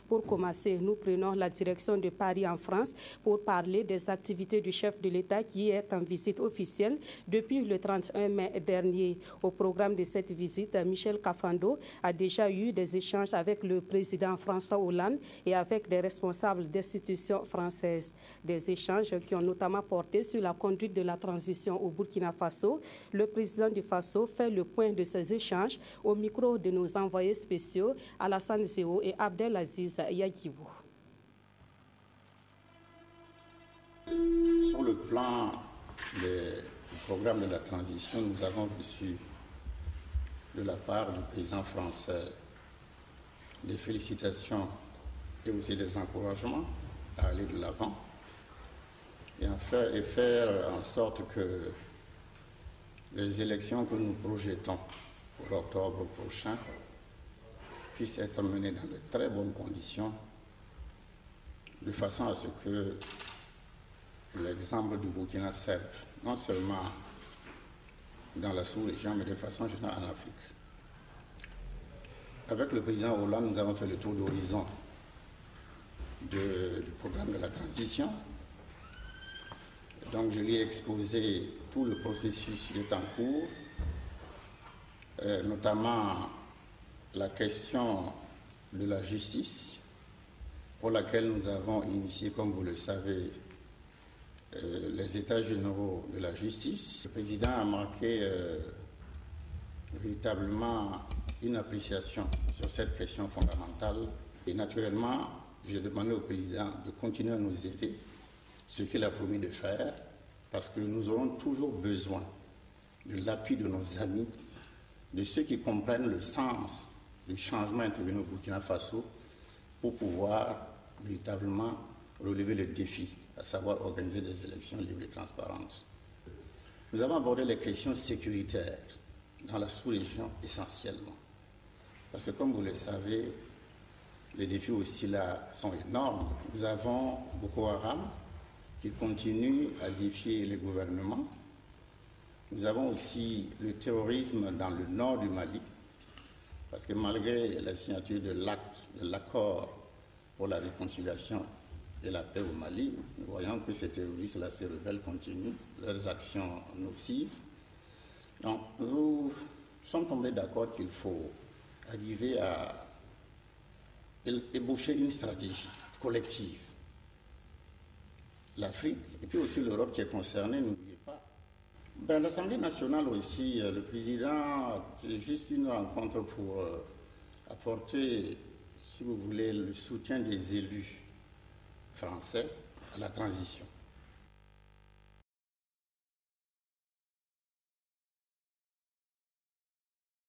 Pour commencer, nous prenons la direction de Paris en France pour parler des activités du chef de l'État qui est en visite officielle depuis le 31 mai dernier. Au programme de cette visite, Michel Kafando a déjà eu des échanges avec le président François Hollande et avec des responsables d'institutions françaises. Des échanges qui ont notamment porté sur la conduite de la transition au Burkina Faso. Le président du Faso fait le point de ces échanges au micro de nos envoyés spéciaux Alassane Zéo et Abdelaziz Yagibou. Sur le plan du programme de la transition, nous avons reçu de la part du président français des félicitations et aussi des encouragements à aller de l'avant et faire en sorte que les élections que nous projetons pour octobre prochain puissent être menées dans de très bonnes conditions, de façon à ce que l'exemple du Burkina serve non seulement dans la sous-région, mais de façon générale en Afrique. Avec le président Hollande, nous avons fait le tour d'horizon du programme de la transition. Donc je lui ai exposé tout le processus qui est en cours, notamment la question de la justice, pour laquelle nous avons initié, comme vous le savez, les états généraux de la justice. Le président a marqué véritablement une appréciation sur cette question fondamentale. Et naturellement, j'ai demandé au président de continuer à nous aider, ce qu'il a promis de faire, parce que nous aurons toujours besoin de l'appui de nos amis, de ceux qui comprennent le sens du changement intervenu au Burkina Faso pour pouvoir véritablement relever le défi, à savoir organiser des élections libres et transparentes. Nous avons abordé les questions sécuritaires dans la sous-région essentiellement. Parce que comme vous le savez, les défis aussi là sont énormes. Nous avons Boko Haram qui continue à défier les gouvernements. Nous avons aussi le terrorisme dans le nord du Mali, parce que malgré la signature de l'accord pour la réconciliation et la paix au Mali, nous voyons que ces terroristes-là, ces rebelles continuent leurs actions nocives. Donc, nous sommes tombés d'accord qu'il faut arriver à ébaucher une stratégie collective. L'Afrique et puis aussi l'Europe qui est concernée, n'oubliez pas. L'Assemblée nationale aussi, le président, c'est juste une rencontre pour apporter, si vous voulez, le soutien des élus français à la transition.